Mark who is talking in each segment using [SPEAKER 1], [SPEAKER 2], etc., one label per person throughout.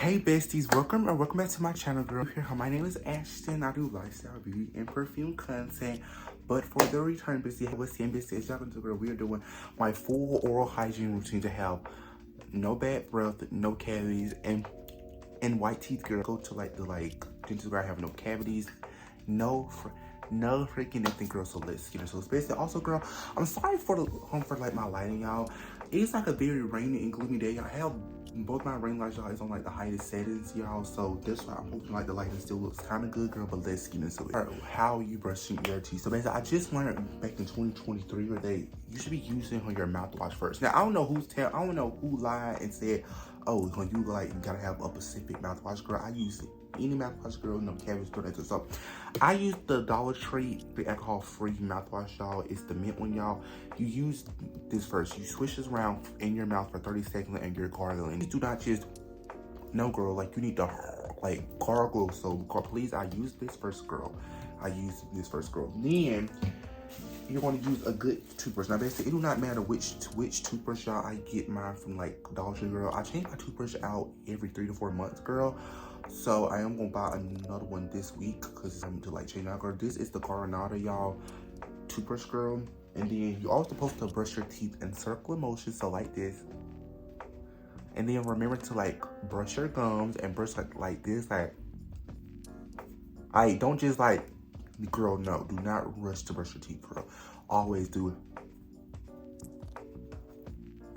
[SPEAKER 1] Hey besties, welcome back to my channel, girl. Here, my name is Ashton. I do lifestyle, beauty, and perfume content. But for the return, bestie, what's the besties? Y'all gonna do, girl? We are doing my full oral hygiene routine to have no bad breath, no cavities, and white teeth, girl. Go to the dentist where I have no cavities, no freaking nothing, girl. So let's get into this. Basically, also, girl, I'm sorry for my lighting, y'all. It's like a very rainy and gloomy day. I have both my ring lights, y'all, is on like the highest settings, y'all. So that's why I'm hoping like the lighting still looks kind of good, girl. But let's get into it. All right, how you brushing your teeth? So basically, I just learned back in 2023 where you should be using your mouthwash first. Now I don't know who lied and said, oh, when you gotta have a specific mouthwash, girl. I use any mouthwash, girl, no cavities, girl. So I use the Dollar Tree, the alcohol-free mouthwash, y'all. It's the mint one, y'all. You use this first. You swish this around in your mouth for 30 seconds and you're gargling. Do not just, no, girl, you need to gargle. So girl, please, I use this first, girl. Then you're going to use a good toothbrush. Now, basically, it do not matter which toothbrush, y'all. I get mine from Dollar Tree, girl. I change my toothbrush out every 3 to 4 months, girl. So I am gonna buy another one this week because I'm to change out, girl. This is the Coronado, y'all, toothbrush, girl. And then you're also supposed to brush your teeth in circular motion, so like this. And then remember to brush your gums and brush like this. I don't just girl, no, do not rush to brush your teeth, girl. Always do it.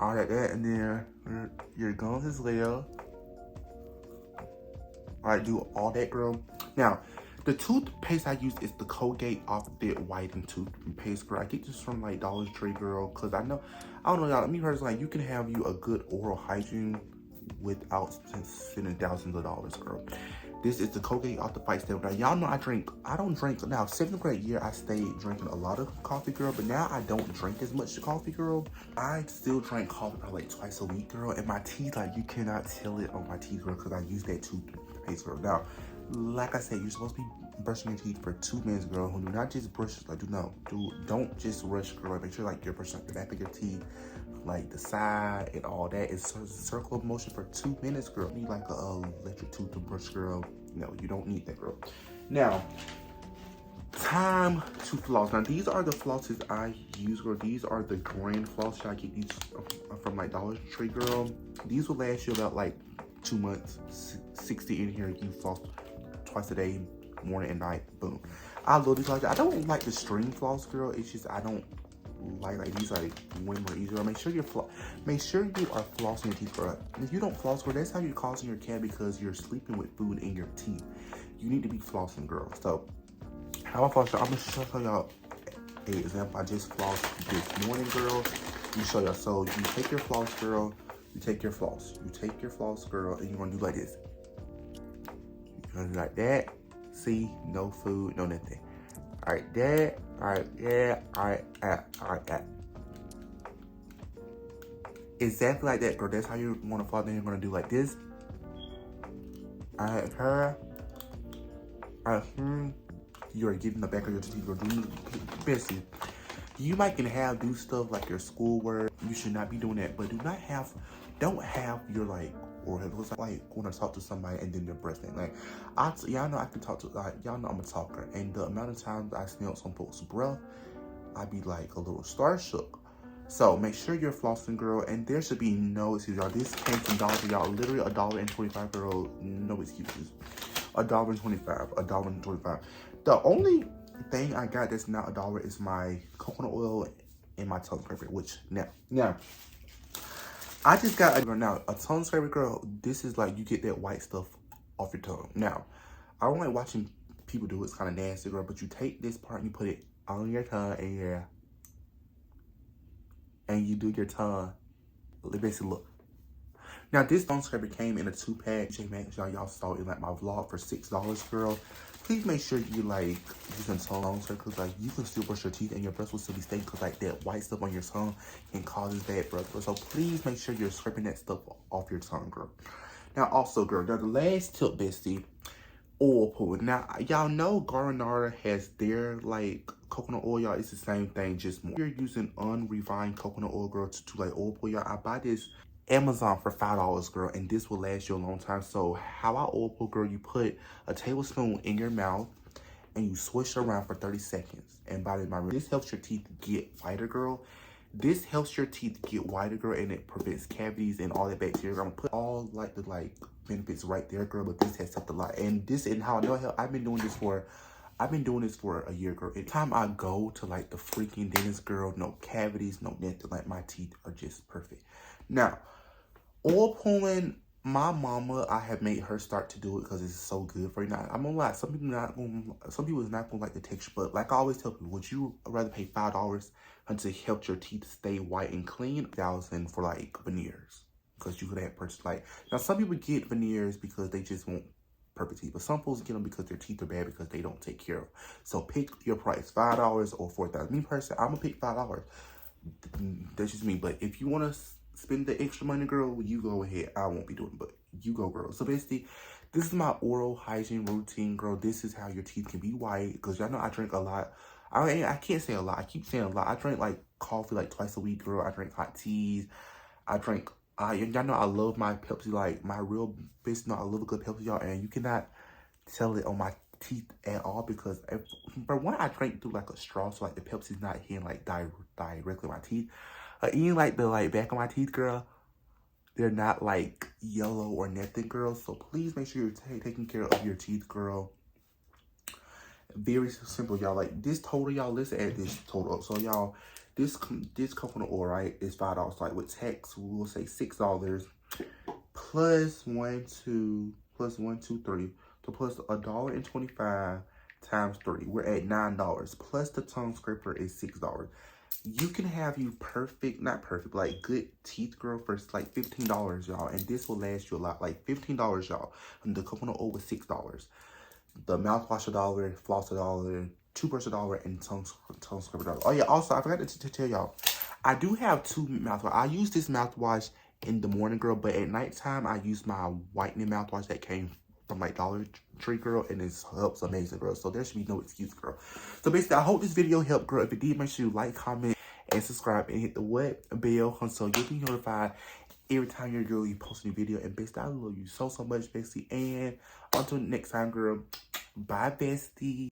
[SPEAKER 1] All like that, and then your gums as well. All right, do all that, girl. Now, the toothpaste I use is the Colgate Optic Whitening toothpaste, girl. I get this from Dollar Tree, girl, because I don't know, y'all. Me personally, you can have you a good oral hygiene without spending thousands of dollars, girl. This is the Colgate Optic White Step. Now, y'all know I don't drink. Now, 7th grade year, I stayed drinking a lot of coffee, girl, but now I don't drink as much coffee, girl. I still drink coffee probably twice a week, girl, and my teeth, you cannot tell it on my teeth, girl, because I use that toothpaste, girl. Now, like I said, you're supposed to be brushing your teeth for 2 minutes, girl. Do not just brush, don't just rush, girl. Make sure you're brushing the back of your teeth, the side and all that. It's circle of motion for 2 minutes, girl. You need a electric toothbrush, girl. No, you don't need that, girl. Now, time to floss. Now, these are the flosses I use, girl. These are the grand floss. I get these from Dollar Tree, girl. These will last you about 2 months. 60 in here. You floss twice a day, morning and night. Boom. I love these. I don't like the string floss, girl. It's just I don't like these way more easier. Make sure you are flossing your teeth, girl. If you don't floss, girl, that's how you're causing your cavity because you're sleeping with food in your teeth. You need to be flossing, girl. So how I floss, I'm gonna show y'all an example. I just flossed this morning, girl. You show y'all. So you take your floss, girl. You take your floss, girl, and you're gonna do like this. You're gonna do like that. See, no food, no nothing. All right, that. All right, yeah. All right, that. Exactly like that, girl. That's how you want to floss. Then you're gonna do like this. All right, her. All right, You are getting the back of your teeth, girl. Do bestie. You might do stuff like your schoolwork. You should not be doing that, but don't have your or it looks when I talk to somebody and then they're breathing. Y'all know I can talk to y'all know I'm a talker, and the amount of times I smell some folks' breath, I'd be a little starstruck. So make sure you're flossing, girl, and there should be no excuse, y'all. This came from Dollar Tree, y'all. Literally $1.25, girl. No excuses. $1.25. The only thing I got that's not $1 is my coconut oil and my tongue scraper, which now I just got a tongue scraper, girl. This is you get that white stuff off your tongue. Now, I don't like watching people do it. It's kind of nasty, girl, but you take this part and you put it on your tongue and you do your tongue. Basically, look. Now, this tongue scraper came in a 2-pack. Y'all saw it in my vlog for $6, girl. Please make sure you using tongue scraper because you can still brush your teeth and your breath will still be stable because that white stuff on your tongue can cause bad breath, girl. So please make sure you're scraping that stuff off your tongue, girl. Now, also, girl, the last tip, bestie, oil pull. Now, y'all know Coronado has their coconut oil, y'all. It's the same thing, just more. You're using unrefined coconut oil, girl, to oil pull, y'all. I buy this Amazon for $5, girl, and this will last you a long time. So how I oil pull, girl, you put a tablespoon in your mouth and you swish around for 30 seconds. And by the way, this helps your teeth get whiter, girl. This helps your teeth get whiter, girl, and it prevents cavities and all that bacteria. I'm gonna put all the benefits right there, girl, but this has helped a lot. And how I know it helped, I've been doing this for a year, girl. Every time I go to like the freaking dentist, girl, no cavities, no nothing. Like my teeth are just perfect. Now, oil pulling, my mama, I have made her start to do it because it's so good for you. Now, I'm gonna lie, some people is not gonna like the texture, but like I always tell people, would you rather pay $5 to help your teeth stay white and clean, $1,000 for like veneers? Because you could have purchased now some people get veneers because they just want perfect teeth, but some folks get them because their teeth are bad because they don't take care of them. So pick your price, $5 or $4,000. Me personally, I'm gonna pick $5. That's just me. But if you want to spend the extra money, girl, you go ahead. I won't be doing it, but you go, girl. So basically, this is my oral hygiene routine, girl. This is how your teeth can be white, because y'all know I drink a lot. I can't say a lot. I keep saying a lot. I drink like coffee like twice a week, girl. I drink hot teas. Y'all know I love my Pepsi, like my real bitch know I love a good Pepsi, y'all, and you cannot tell it on my teeth at all because for one, I drink through like a straw, so like the Pepsi's not hitting like directly in my teeth. Even like the back of my teeth, girl, they're not like yellow or nothing, girl. So please make sure you're taking care of your teeth, girl. Very simple, y'all. Like this total, y'all, let's add this total up. So y'all, this coconut oil, right, is $5. Like with tax, we'll say $6 plus 1, 2, plus 1, 2, 3. So plus $1.25 times 3. We're at $9. Plus the tongue scraper is $6. You can have you not perfect, but like good teeth, girl, for like $15, y'all. And this will last you a lot. Like $15, y'all. And the coconut oil was $6. The mouthwash $1, floss $1, toothbrush $1, and tongue scrubber $1. Oh yeah, also I forgot to tell y'all, I do have 2 mouthwash. I use this mouthwash in the morning, girl, but at nighttime I use my whitening mouthwash that came from like Dollar Tree, girl, and it helps amazing, girl. So there should be no excuse, girl. So basically, I hope this video helped, girl. If it did, make sure you like, comment, and subscribe, and hit the bell so you'll be notified every time your girl you post a new video. And basically, I love you so much, bestie. And until next time, girl, bye, bestie.